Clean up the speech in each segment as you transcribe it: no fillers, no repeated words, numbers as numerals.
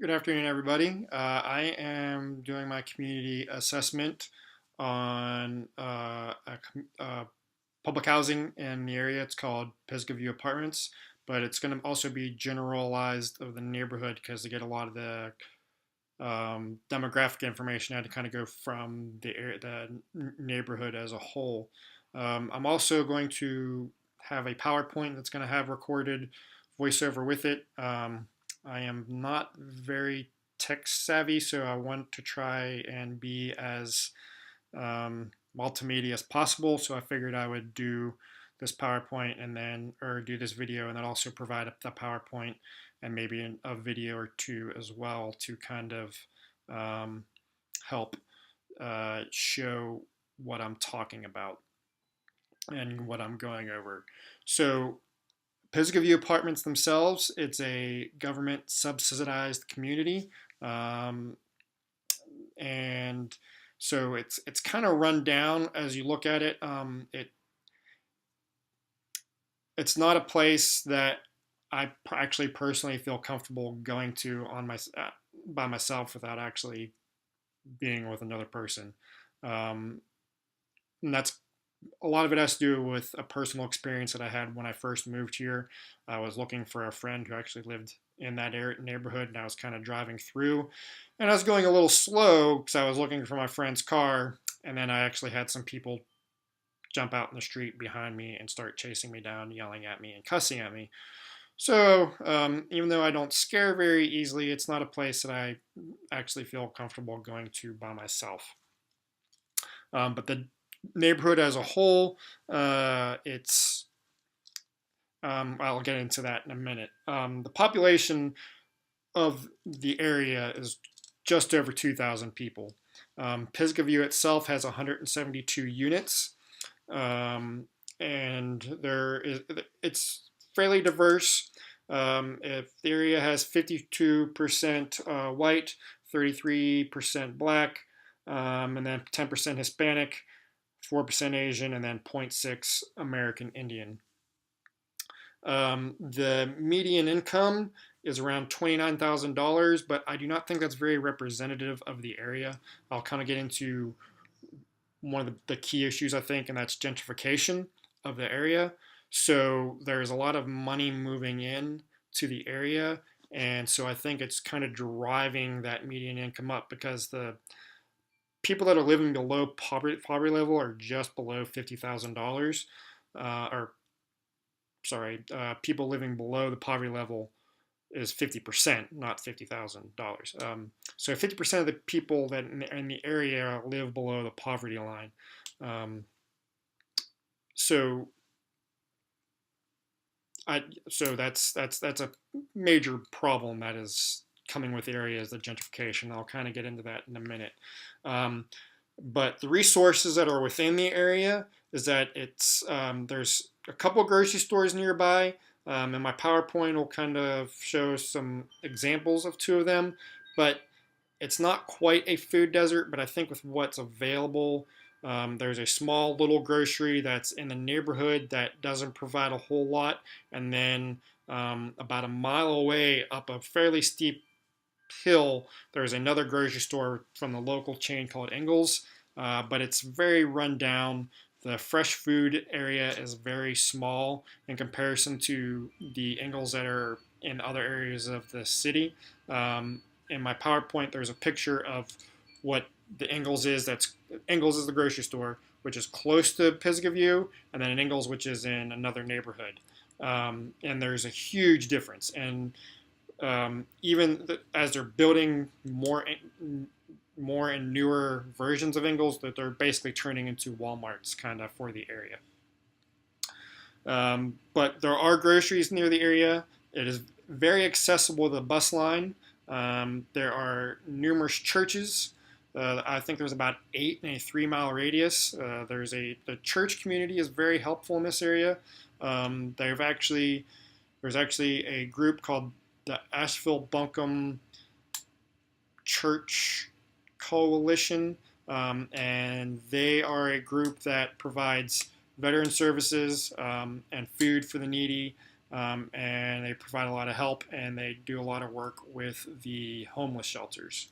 Good afternoon, everybody. I am doing my community assessment on public housing in the area. It's called Pisgah View Apartments, but it's going to also be generalized of the neighborhood because to get a lot of the demographic information, I had to kind of go from the neighborhood as a whole. I'm also going to have a PowerPoint that's going to have recorded voiceover with it. I am not very tech savvy, so I want to try and be as multimedia as possible. So I figured I would do this PowerPoint and then, or do this video and then also provide the PowerPoint and maybe a video or two as well to kind of um, help show what I'm talking about and what I'm going over. So Pisgah View Apartments themselves, it's a government subsidized community. Um, and so it's kind of run down as you look at it. It's not a place that I actually personally feel comfortable going to on my by myself without actually being with another person. Um, and that's a lot of it has to do with a personal experience that I had when I first moved here. I was looking for a friend who actually lived in that neighborhood, and I was kind of driving through, and I was going a little slow because I was looking for my friend's car, and then I actually had some people jump out in the street behind me and start chasing me down, yelling at me and cussing at me. So even though I don't scare very easily, it's not a place that I actually feel comfortable going to by myself. But the neighborhood as a whole, it's I'll get into that in a minute. The population of the area is just over 2,000 people. Pisgah View itself has 172 units, and it's fairly diverse. If the area has 52% white, 33% black, and then 10% Hispanic, 4% Asian, and then 0.6 American Indian. The median income is around $29,000, but I do not think that's very representative of the area. I'll kind of get into one of the key issues, I think, and that's gentrification of the area. So there's a lot of money moving in to the area, and so I think it's kind of driving that median income up because the people that are living below poverty level are just below $50,000, or sorry, people living below the poverty level is 50%, not $50,000. So 50% of the people that in the area live below the poverty line. Um, so so that's a major problem that is coming with the area is the gentrification. I'll kind of get into that in a minute. Um, but the resources that are within the area is that there's a couple grocery stores nearby, and my PowerPoint will kind of show some examples of two of them. But it's not quite a food desert, but I think with what's available, there's a small little grocery that's in the neighborhood that doesn't provide a whole lot, and then about a mile away up a fairly steep hill, there's another grocery store from the local chain called Ingles, but it's very run down. The fresh food area is very small in comparison to the Ingles that are in other areas of the city. In my PowerPoint, there's a picture of what the Ingles is. That's Ingles is the grocery store, which is close to Pisgah View, and then an Ingles, which is in another neighborhood. And there's a huge difference. And as they're building more and newer versions of Ingles, that they're basically turning into Walmarts kind of for the area. But there are groceries near the area. It is very accessible to the bus line. There are numerous churches. I think there's about 8 in a 3-mile radius. The church community is very helpful in this area. There's actually a group called the Asheville Buncombe Church Coalition, and they are a group that provides veteran services and food for the needy. and they provide a lot of help, and they do a lot of work with the homeless shelters.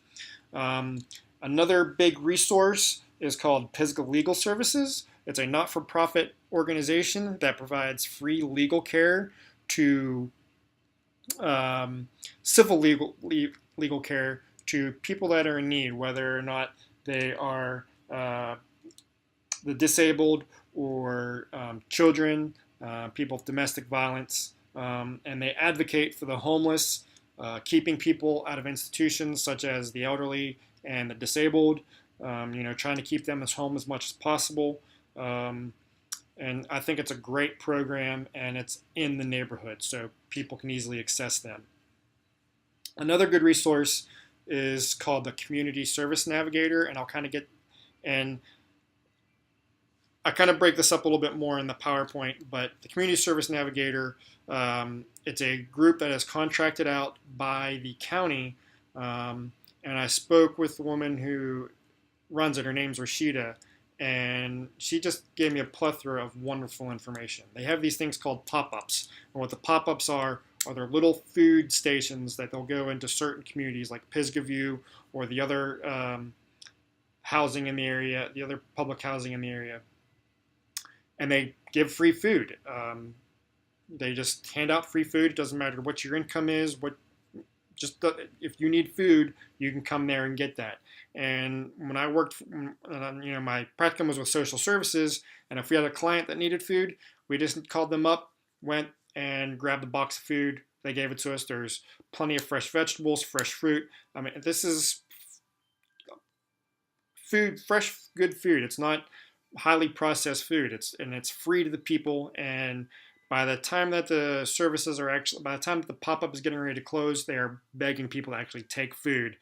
Um, Another big resource is called Pisgah Legal Services. It's a not-for-profit organization that provides free legal care to um, civil legal care to people that are in need, whether or not they are the disabled or children, people with domestic violence, and they advocate for the homeless, keeping people out of institutions such as the elderly and the disabled. Trying to keep them as home as much as possible. Um, and I think it's a great program, and it's in the neighborhood, so people can easily access them. Another good resource is called the Community Service Navigator, and and I kind of break this up a little bit more in the PowerPoint, but the Community Service Navigator, it's a group that is contracted out by the county. And I spoke with the woman who runs it. Her name's Rashida, and she just gave me a plethora of wonderful information. They have these things called pop-ups, and what the pop-ups are their little food stations that they'll go into certain communities like Pisgah View or the other housing in the area, the other public housing in the area, and they give free food. They just hand out free food. It doesn't matter what your income is. If you need food, you can come there and get that. And when I worked, my practicum was with social services, and if we had a client that needed food, we just called them up, went and grabbed a box of food. They gave it to us. There's plenty of fresh vegetables, fresh fruit. I mean, this is food, fresh, good food. It's not highly processed food. It's free to the people. And by the time that by the time that the pop-up is getting ready to close, they are begging people to actually take food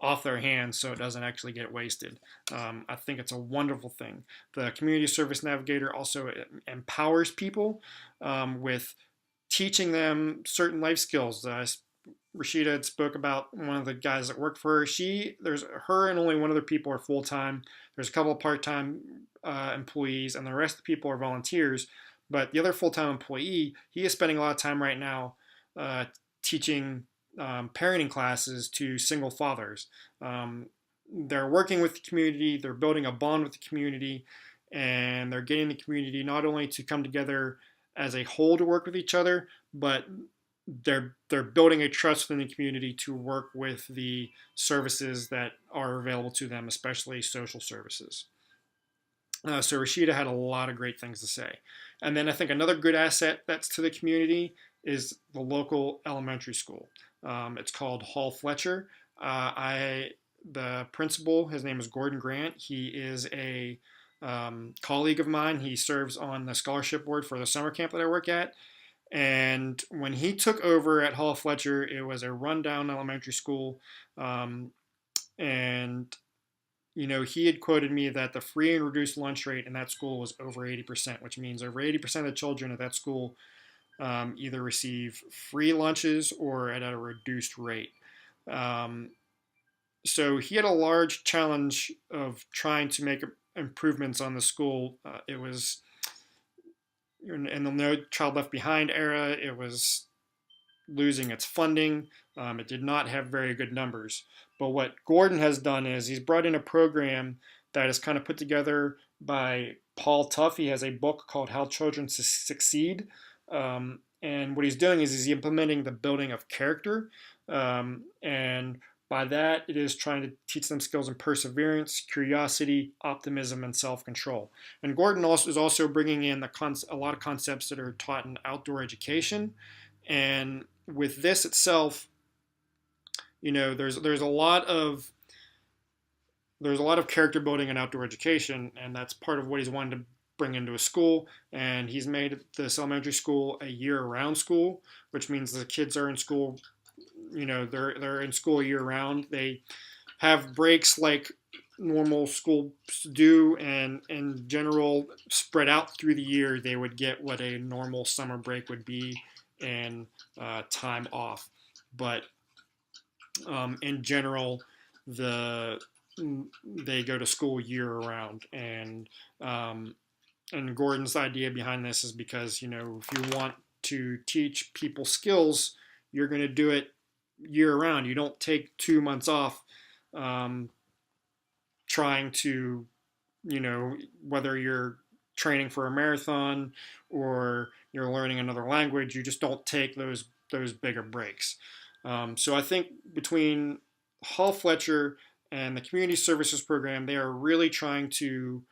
off their hands so it doesn't actually get wasted. I think it's a wonderful thing. The Community Service Navigator also empowers people with teaching them certain life skills. Rashida had spoke about one of the guys that worked for her. There's her and only one other people are full time. There's a couple of part time employees, and the rest of the people are volunteers. But the other full time employee, he is spending a lot of time right now teaching parenting classes to single fathers. They're working with the community. They're building a bond with the community, and they're getting the community not only to come together as a whole to work with each other, but they're building a trust within the community to work with the services that are available to them, especially social services. So Rashida had a lot of great things to say. And then I think another good asset that's to the community is the local elementary school. It's called Hall Fletcher. The principal, his name is Gordon Grant. He is a colleague of mine. He serves on the scholarship board for the summer camp that I work at. And when he took over at Hall Fletcher, it was a rundown elementary school. And he had quoted me that the free and reduced lunch rate in that school was over 80%, which means over 80% of the children at that school either receive free lunches or at a reduced rate. So he had a large challenge of trying to make improvements on the school. It was in the No Child Left Behind era, it was losing its funding. It did not have very good numbers. But what Gordon has done is he's brought in a program that is kind of put together by Paul Tough. He has a book called How Children Succeed. And what he's doing is he's implementing the building of character. And by that, it is trying to teach them skills in perseverance, curiosity, optimism, and self-control. And Gordon is also bringing in a lot of concepts that are taught in outdoor education. And with this itself, there's a lot of character building in outdoor education, and that's part of what he's wanted to bring into a school. And he's made this elementary school a year-round school, which means the kids are in school. They're in school year-round. They have breaks like normal schools do, and in general, spread out through the year, they would get what a normal summer break would be in time off. But in general, they go to school year-round, and Gordon's idea behind this is because if you want to teach people skills, you're going to do it year round. You don't take 2 months off um, trying to, whether you're training for a marathon or you're learning another language, you just don't take those bigger breaks. So I think between Hall Fletcher and the community services program, they are really trying to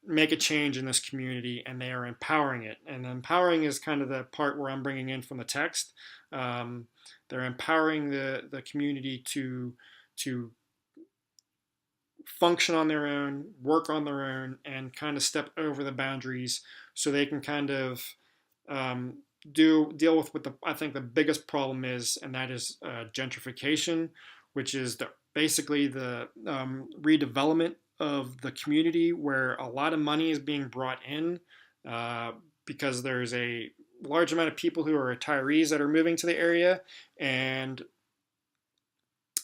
make a change in this community, and they are empowering it. And empowering is kind of the part where I'm bringing in from the text. Um, they're empowering the community to function on their own, work on their own, and kind of step over the boundaries so they can kind of deal with what I think the biggest problem is, and that is gentrification, which is basically the redevelopment of the community, where a lot of money is being brought in uh, because there's a large amount of people who are retirees that are moving to the area, and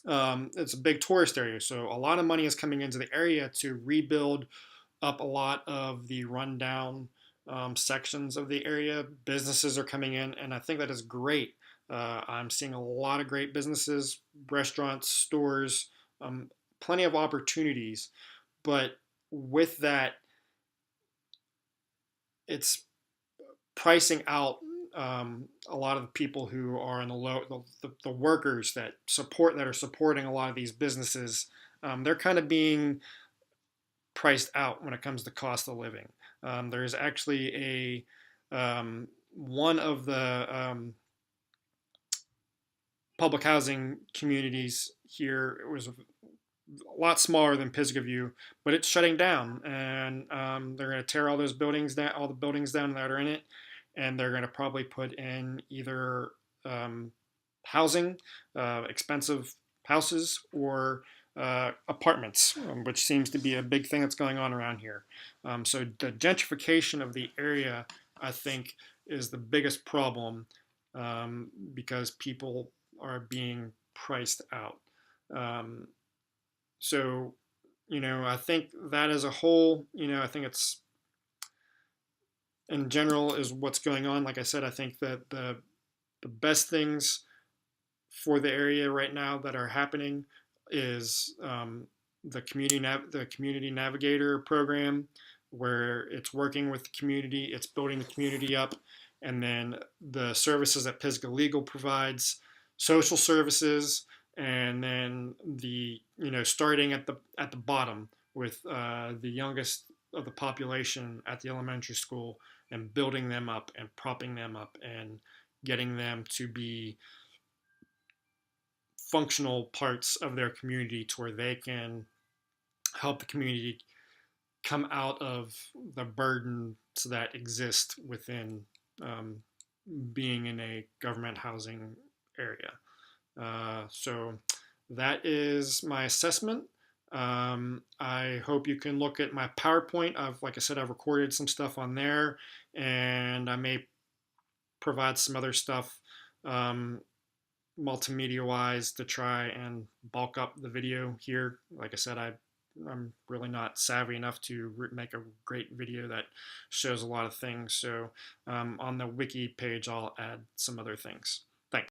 it's a big tourist area. So a lot of money is coming into the area to rebuild up a lot of the rundown sections of the area. Businesses are coming in, and I think that is great. I'm seeing a lot of great businesses, restaurants, stores, plenty of opportunities. But with that, it's pricing out a lot of the people who are in the low, the workers that are supporting a lot of these businesses. They're kind of being priced out when it comes to cost of living. There's actually one of the public housing communities here. It was a lot smaller than Pisgah View, but it's shutting down, and they're going to tear all those buildings down, all the buildings down that are in it, and they're going to probably put in either housing, expensive houses, or apartments, which seems to be a big thing that's going on around here. So the gentrification of the area, I think, is the biggest problem because people are being priced out. Um, so, I think that as a whole, I think it's in general is what's going on. Like I said, I think that the best things for the area right now that are happening is the community navigator program, where it's working with the community, it's building the community up, and then the services that Pisgah Legal provides, social services, and then starting at the bottom with the youngest of the population at the elementary school, and building them up and propping them up and getting them to be functional parts of their community to where they can help the community come out of the burdens that exist within um, being in a government housing area. So that is my assessment. I hope you can look at my PowerPoint. Like I said, I've recorded some stuff on there, and I may provide some other stuff multimedia wise to try and bulk up the video here. Like I said, I'm really not savvy enough to make a great video that shows a lot of things. So on the wiki page, I'll add some other things.